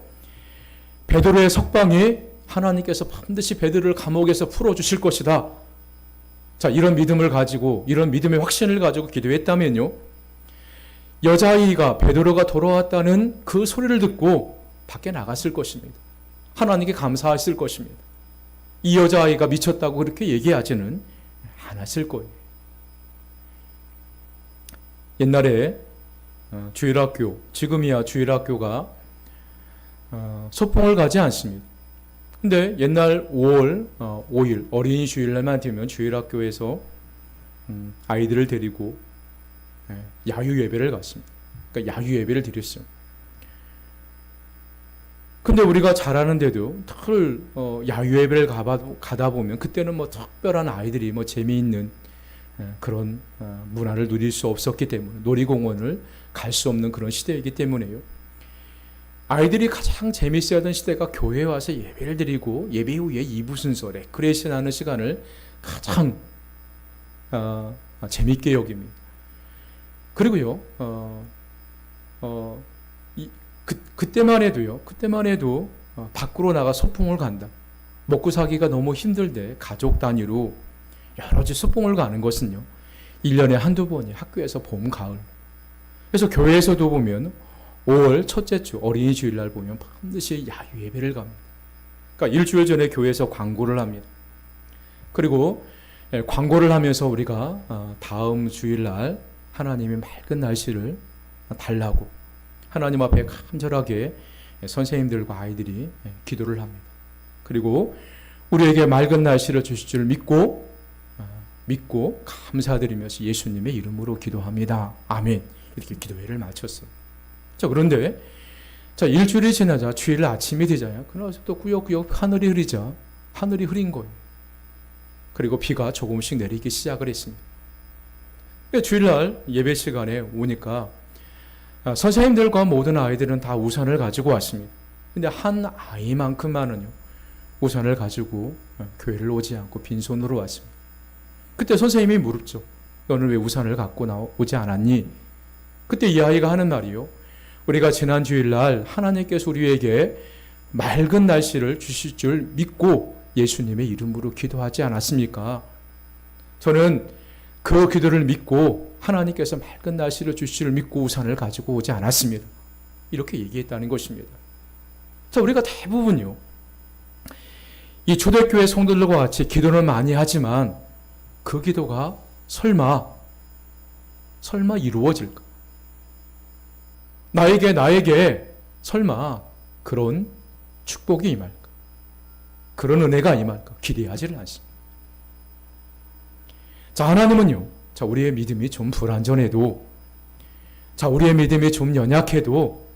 베드로의 석방이 하나님께서 반드시 베드로를 감옥에서 풀어주실 것이다, 자, 이런 믿음을 가지고, 이런 믿음의 확신을 가지고 기도했다면요, 여자아이가 베드로가 돌아왔다는 그 소리를 듣고 밖에 나갔을 것입니다. 하나님께 감사했을 것입니다. 이 여자아이가 미쳤다고 그렇게 얘기하지는 않았을 거예요. 옛날에 주일학교, 지금이야 주일학교가 소풍을 가지 않습니다. 근데 옛날 5월 5일 어린이 주일날만 되면 주일학교에서 아이들을 데리고 야유 예배를 갔습니다. 그러니까 야유 예배를 드렸어요. 근데 우리가 잘 아는데도 야유 예배를 가다 보면 그때는 뭐 특별한 아이들이 뭐 재미있는 그런 문화를 누릴 수 없었기 때문에, 놀이공원을 갈 수 없는 그런 시대이기 때문에요. 아이들이 가장 재미있어 하던 시대가 교회에 와서 예배를 드리고 예배 후에 2부 순서 레크레이션 하는 시간을 가장 재미있게 여깁니다. 그리고요, 그때만 해도 밖으로 나가 소풍을 간다. 먹고 사기가 너무 힘들대 가족 단위로 여러 지 소풍을 가는 것은요, 1년에 한두 번이 학교에서 봄, 가을. 그래서 교회에서도 보면 5월 첫째 주 어린이 주일날 보면 반드시 야유 예배를 갑니다. 그러니까 일주일 전에 교회에서 광고를 합니다. 그리고 광고를 하면서 우리가 다음 주일날 하나님의 맑은 날씨를 달라고 하나님 앞에 간절하게 선생님들과 아이들이 기도를 합니다. 그리고 우리에게 맑은 날씨를 주실 줄 믿고 감사드리면서 예수님의 이름으로 기도합니다. 아멘. 이렇게 기도회를 마쳤어요. 자, 그런데 일주일이 지나자 주일 아침이 되잖아요. 그래서 또 꾸역꾸역 하늘이 흐린 거예요. 그리고 비가 조금씩 내리기 시작을 했습니다. 주일날 예배 시간에 오니까 선생님들과 모든 아이들은 다 우산을 가지고 왔습니다. 근데 한 아이만큼만은요, 우산을 가지고 교회를 오지 않고 빈손으로 왔습니다. 그때 선생님이 물었죠. 너는 왜 우산을 갖고 오지 않았니? 그때 이 아이가 하는 말이요, 우리가 지난 주일날 하나님께서 우리에게 맑은 날씨를 주실 줄 믿고 예수님의 이름으로 기도하지 않았습니까? 저는 그 기도를 믿고 하나님께서 맑은 날씨를 주실 줄 믿고 우산을 가지고 오지 않았습니다. 이렇게 얘기했다는 것입니다. 자, 우리가 대부분요, 이 초대교회 성도들과 같이 기도를 많이 하지만 그 기도가 설마 이루어질까? 나에게 설마 그런 축복이 임할까? 그런 은혜가 임할까? 기대하지를 않습니다. 자, 하나님은요, 우리의 믿음이 좀 불완전해도, 우리의 믿음이 좀 연약해도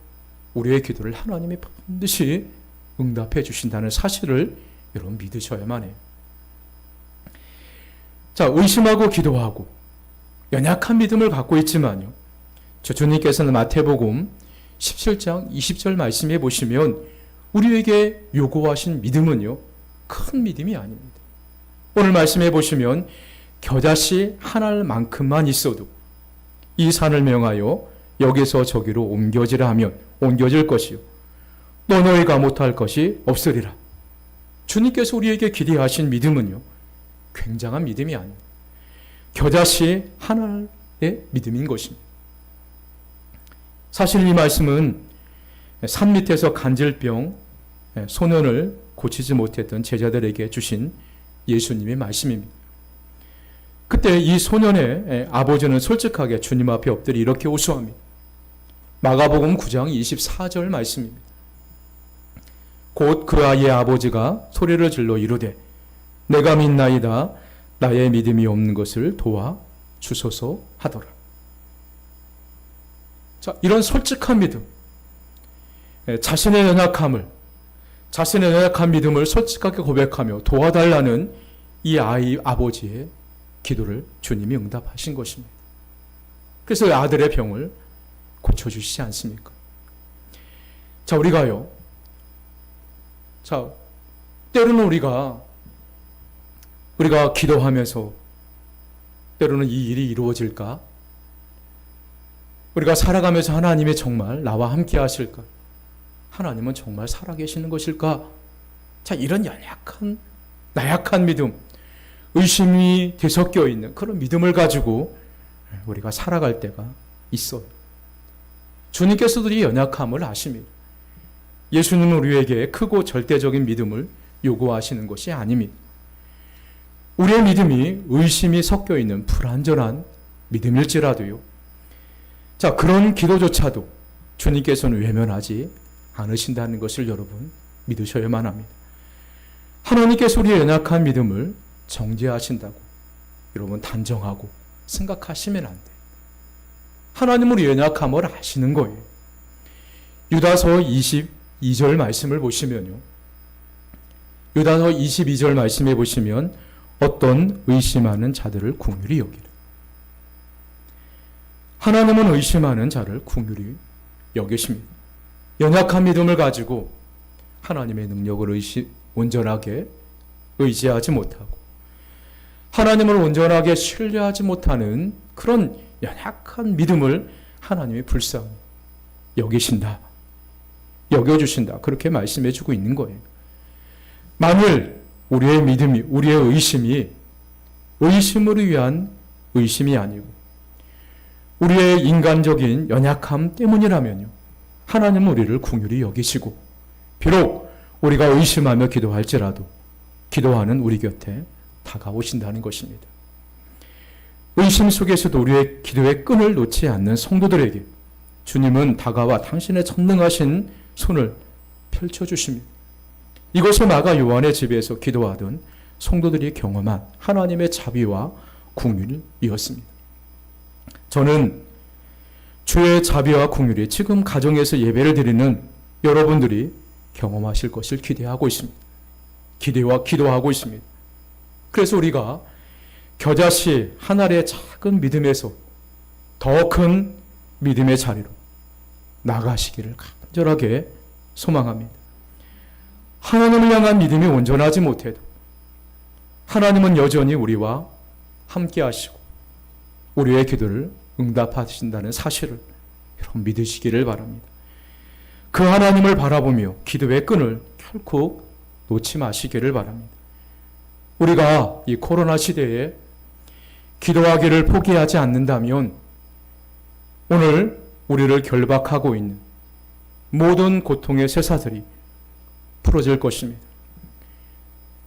우리의 기도를 하나님이 반드시 응답해 주신다는 사실을 여러분 믿으셔야만 해요. 자, 의심하고 기도하고 연약한 믿음을 갖고 있지만요, 주님께서는 마태복음 17장 20절 말씀해 보시면 우리에게 요구하신 믿음은요, 큰 믿음이 아닙니다. 오늘 말씀해 보시면 겨자씨 한 알만큼만 있어도 이 산을 명하여 여기서 저기로 옮겨지라 하면 옮겨질 것이요, 또 너희가 못할 것이 없으리라. 주님께서 우리에게 기대하신 믿음은요, 굉장한 믿음이 아닙니다. 겨자씨 한 알의 믿음인 것입니다. 사실 이 말씀은 산 밑에서 간질병 소년을 고치지 못했던 제자들에게 주신 예수님의 말씀입니다. 그때 이 소년의 아버지는 솔직하게 주님 앞에 엎드려 이렇게 호소합니다. 마가복음 9장 24절 말씀입니다. 곧 그 아이의 아버지가 소리를 질러 이르되 내가 믿나이다, 나의 믿음이 없는 것을 도와 주소서 하더라. 자, 이런 솔직한 믿음, 자신의 연약한 믿음을 솔직하게 고백하며 도와달라는 이 아이 아버지의 기도를 주님이 응답하신 것입니다. 그래서 아들의 병을 고쳐주시지 않습니까? 자, 우리가요, 때로는 우리가 기도하면서 때로는 이 일이 이루어질까? 우리가 살아가면서 하나님이 정말 나와 함께 하실까? 하나님은 정말 살아계시는 것일까? 자, 이런 나약한 믿음, 의심이 뒤섞여 있는 그런 믿음을 가지고 우리가 살아갈 때가 있어요. 주님께서도 이 연약함을 아십니다. 예수님은 우리에게 크고 절대적인 믿음을 요구하시는 것이 아닙니다. 우리의 믿음이 의심이 섞여 있는 불완전한 믿음일지라도요, 그런 기도조차도 주님께서는 외면하지 않으신다는 것을 여러분 믿으셔야만 합니다. 하나님께서 우리의 연약한 믿음을 정죄하신다고 여러분 단정하고 생각하시면 안 돼요. 하나님은 우리 연약함을 아시는 거예요. 유다서 22절 말씀을 보시면요. 유다서 22절 말씀에 보시면 어떤 의심하는 자들을 긍휼히 여기라. 하나님은 의심하는 자를 긍휼히 여기십니다. 연약한 믿음을 가지고 하나님의 능력을 온전하게 의지하지 못하고 하나님을 온전하게 신뢰하지 못하는 그런 연약한 믿음을 하나님이 불쌍히 여기신다. 여겨주신다. 그렇게 말씀해주고 있는 거예요. 만일 우리의 믿음이, 우리의 의심이 의심을 위한 의심이 아니고 우리의 인간적인 연약함 때문이라면요. 하나님은 우리를 긍휼히 여기시고 비록 우리가 의심하며 기도할지라도 기도하는 우리 곁에 다가오신다는 것입니다. 의심 속에서도 우리의 기도의 끈을 놓지 않는 성도들에게 주님은 다가와 당신의 전능하신 손을 펼쳐주십니다. 이것이 마가 요한의 집에서 기도하던 성도들이 경험한 하나님의 자비와 긍휼이었습니다. 저는 주의 자비와 긍휼이 지금 가정에서 예배를 드리는 여러분들이 경험하실 것을 기대하고 있습니다. 기도하고 있습니다. 그래서 우리가 겨자씨 한 알의 작은 믿음에서 더 큰 믿음의 자리로 나가시기를 간절하게 소망합니다. 하나님을 향한 믿음이 온전하지 못해도 하나님은 여전히 우리와 함께 하시고 우리의 기도를 응답하신다는 사실을 여러분 믿으시기를 바랍니다. 그 하나님을 바라보며 기도의 끈을 결코 놓지 마시기를 바랍니다. 우리가 이 코로나 시대에 기도하기를 포기하지 않는다면 오늘 우리를 결박하고 있는 모든 고통의 쇠사슬이 풀어질 것입니다.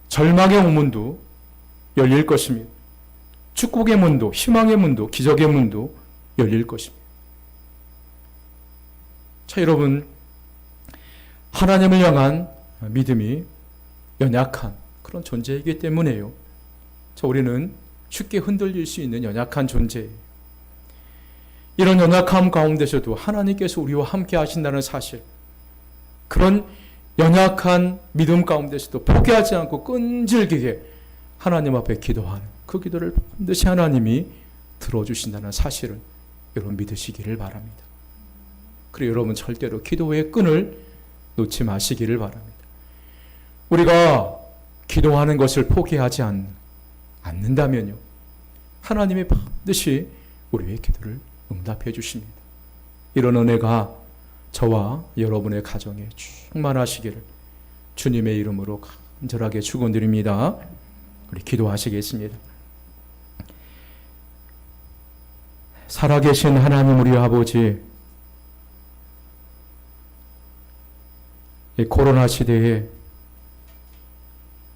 절망의 오문도 열릴 것입니다. 축복의 문도, 희망의 문도, 기적의 문도 열릴 것입니다. 자, 여러분, 하나님을 향한 믿음이 연약한 그런 존재이기 때문에요. 자, 우리는 쉽게 흔들릴 수 있는 연약한 존재예요. 이런 연약함 가운데서도 하나님께서 우리와 함께 하신다는 사실, 그런 연약한 믿음 가운데서도 포기하지 않고 끈질기게 하나님 앞에 기도하는 그 기도를 반드시 하나님이 들어주신다는 사실을 여러분 믿으시기를 바랍니다. 그리고 여러분 절대로 기도의 끈을 놓지 마시기를 바랍니다. 우리가 기도하는 것을 포기하지 않는다면요, 하나님이 반드시 우리의 기도를 응답해 주십니다. 이런 은혜가 저와 여러분의 가정에 충만하시기를 주님의 이름으로 간절하게 축원드립니다. 우리 기도하시겠습니다. 살아계신 하나님 우리 아버지, 이 코로나 시대에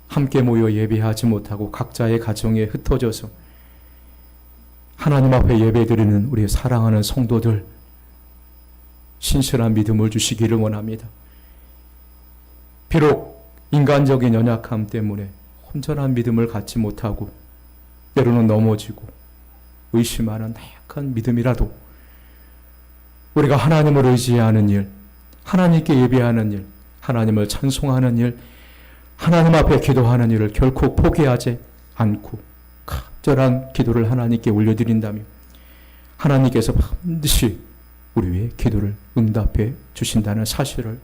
함께 모여 예배하지 못하고 각자의 가정에 흩어져서 하나님 앞에 예배드리는 우리 사랑하는 성도들, 신실한 믿음을 주시기를 원합니다. 비록 인간적인 연약함 때문에 온전한 믿음을 갖지 못하고 때로는 넘어지고 의심하는 나약한 믿음이라도 우리가 하나님을 의지하는 일, 하나님께 예배하는 일, 하나님을 찬송하는 일, 하나님 앞에 기도하는 일을 결코 포기하지 않고 간절한 기도를 하나님께 올려드린다면 하나님께서 반드시 우리의 기도를 응답해 주신다는 사실을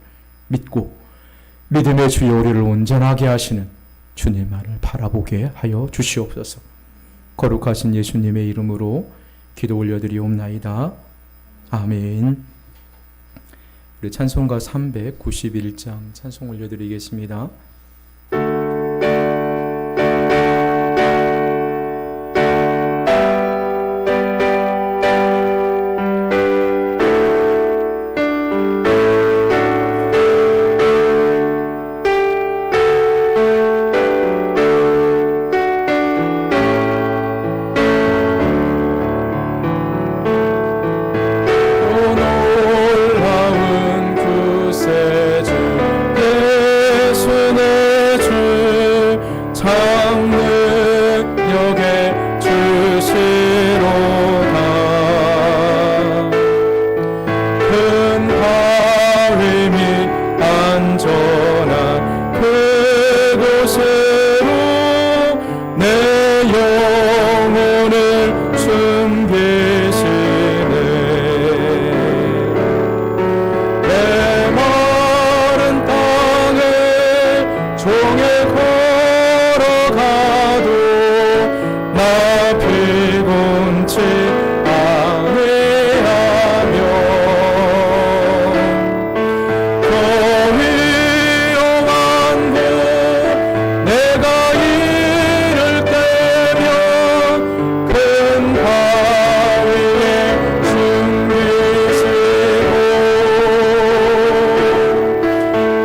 믿고 믿음의 주여 우리를 온전하게 하시는 주님만을 바라보게 하여 주시옵소서. 거룩하신 예수님의 이름으로 기도 올려드리옵나이다. 아멘. 우리 찬송가 391장 찬송 올려드리겠습니다. 놀라운 구세주 예수는 안전한 그곳으로 내 영혼을 숨기시네. 내 마른 땅을 종일 걸어가도 나 피곤치 아니하며 더 위험한 곳 내가 이를 때면 큰 바위에 숨기시고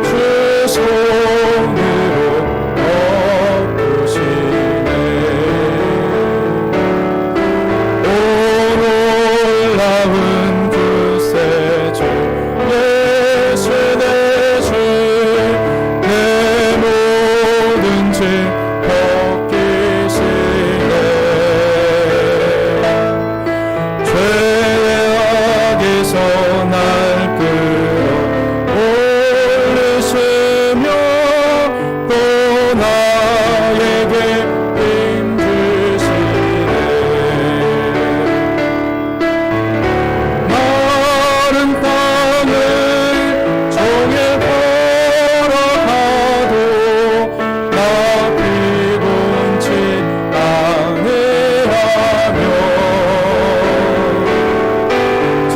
주 손으로 덮으시네. 오 놀라운 구세주 예수 대신 내 모든 죄 벗기시네. 죄악에서 날 끌어올리시며 또 나에게 힘 주시네. 마른 땅을 종일 걸어가도 나 피곤치 아니하며 저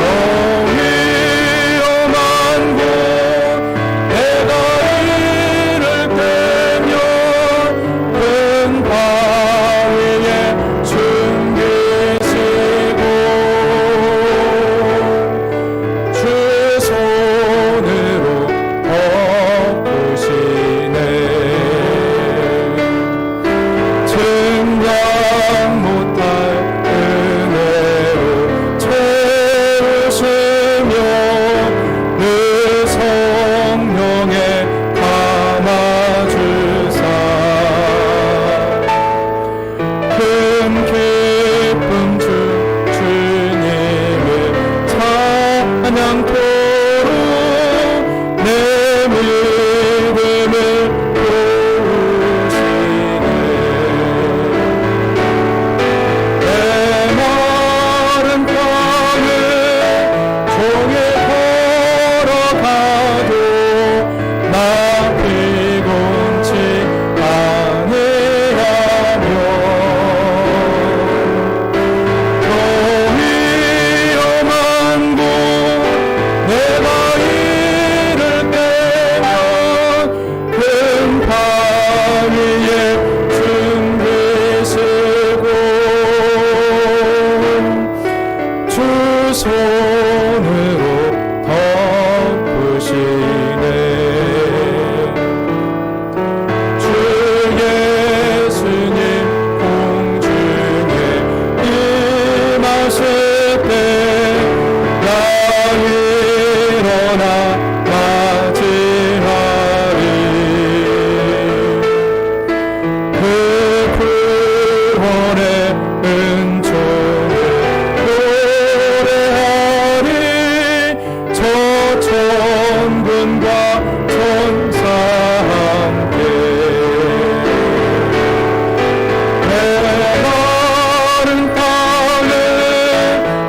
위험한 곳 내가 이를 때면 큰 바위에 숨기시고 주 손으로 덮으시네. 증량 못할 은혜로 채우시며 내 성령에 담아주사 큰 기쁨 주 주님을 찬양토록 내 믿음을 도우시네. 내 마른 땅을 종일 걸어가도 나 피곤치 아니하며 더 위험한 곳 내가 이를 때면 큰 바위에 숨기시고 주 손으로 덮으시네. 주 예수님 공중에 임하실 때 나 일어나 맞이하리. 그 구원의 은총을 노래하리. 저 천군과 천사 함께 내 마른 땅을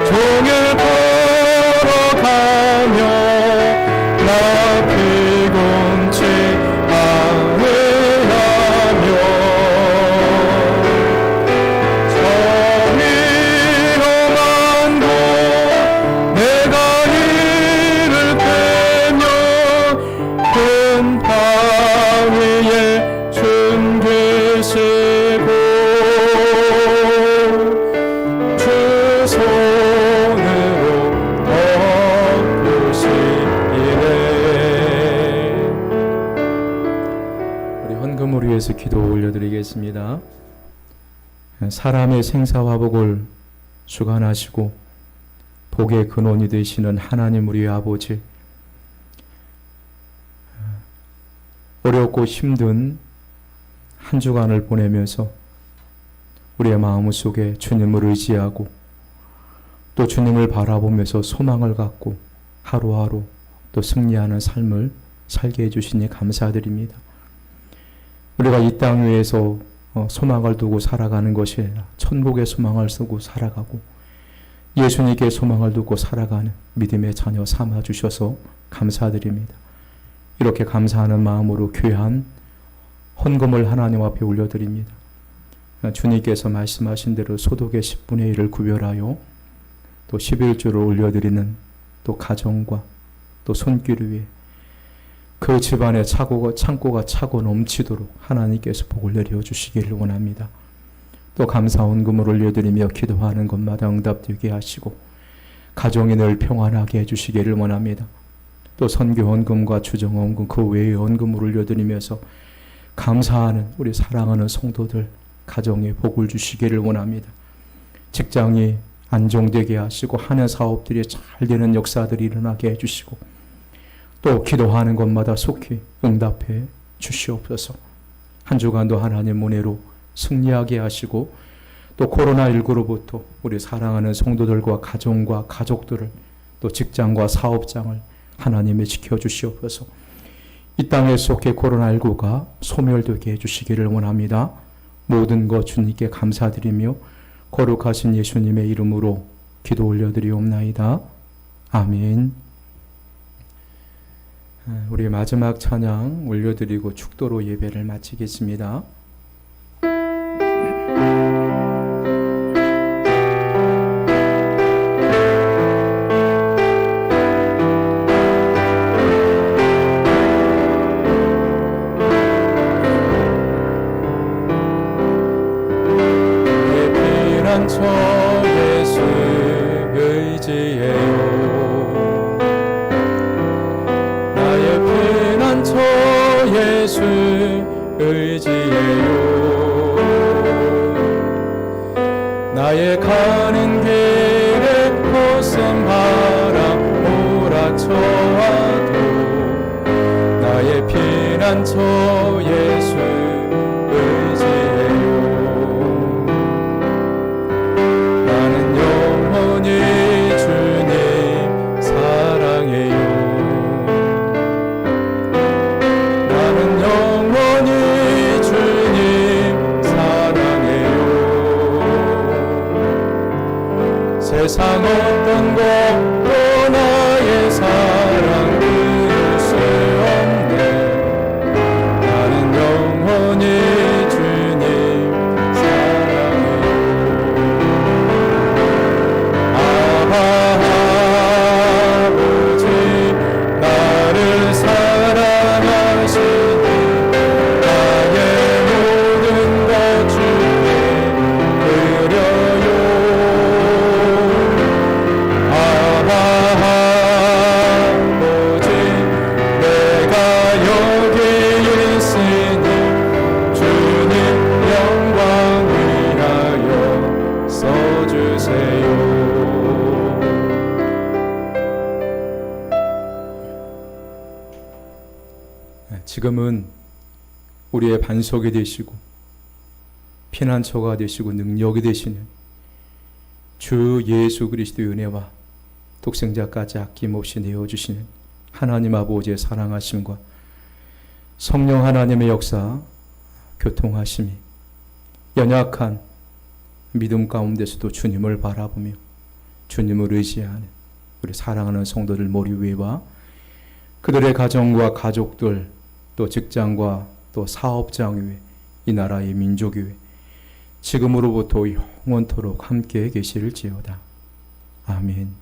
종일 걸어가며 나 피곤치 아니하며 저 위험한 곳 내가 이를 때면 큰 바위에 숨기시고 주 손으로 덮으시네. 우리 헌금을 위해서 기도 올려드리겠습니다. 사람의 생사화복을 주관하시고 복의 근원이 되시는 하나님 우리 아버지, 어렵고 힘든 한 주간을 보내면서 우리의 마음 속에 주님을 의지하고 또 주님을 바라보면서 소망을 갖고 하루하루 또 승리하는 삶을 살게 해주시니 감사드립니다. 우리가 이 땅 위에서 소망을 두고 살아가는 것이 아니라 천국의 소망을 두고 살아가고 예수님께 소망을 두고 살아가는 믿음의 자녀 삼아주셔서 감사드립니다. 이렇게 감사하는 마음으로 귀한 헌금을 하나님 앞에 올려드립니다. 주님께서 말씀하신 대로 소득의 10분의 1을 구별하여 또 11조를 올려드리는 또 가정과 또 손길 위에 그 집안의 창고가 차고 넘치도록 하나님께서 복을 내려주시기를 원합니다. 또 감사 헌금을 올려드리며 기도하는 것마다 응답되게 하시고 가정이 늘 평안하게 해주시기를 원합니다. 또 선교 헌금과 주정 헌금 그 외의 헌금을 올려드리면서 감사하는 우리 사랑하는 성도들 가정에 복을 주시기를 원합니다. 직장이 안정되게 하시고 하는 사업들이 잘 되는 역사들이 일어나게 해주시고 또 기도하는 것마다 속히 응답해 주시옵소서. 한 주간도 하나님 은혜로 승리하게 하시고 또 코로나19로부터 우리 사랑하는 성도들과 가정과 가족들을 또 직장과 사업장을 하나님이 지켜주시옵소서. 이 땅에 속해 코로나19가 소멸되게 해주시기를 원합니다. 모든 것 주님께 감사드리며 거룩하신 예수님의 이름으로 기도 올려드리옵나이다. 아멘. 우리 마지막 찬양 올려드리고 축도로 예배를 마치겠습니다. 저 예수 의지해요. 나의 피난처 예수 의지해요. 나의 가는 길에 거센 바람 몰아쳐와도 나의 피난처 예수 의지해요. 세상 어떤 것도 나의 사랑 그릴 수 없네. 나는 영원히 주님 사랑해요. 아버지 나를 사랑하시니 나의 모든 것 주께 드려요. 아버지 내가 여기 있으니 주님 영광 위하여 써주세요. 지금은 우리의 반석이 되시고 피난처가 되시고 능력이 되시는 주 예수 그리스도의 은혜와 독생자까지 아낌없이 내어주시는 하나님 아버지의 사랑하심과 성령 하나님의 역사 교통하심이 연약한 믿음 가운데서도 주님을 바라보며 주님을 의지하는 우리 사랑하는 성도들 머리 위와 그들의 가정과 가족들 또 직장과 또 사업장 위에 이 나라의 민족 위에 지금으로부터 영원토록 함께 계실지어다. 아멘.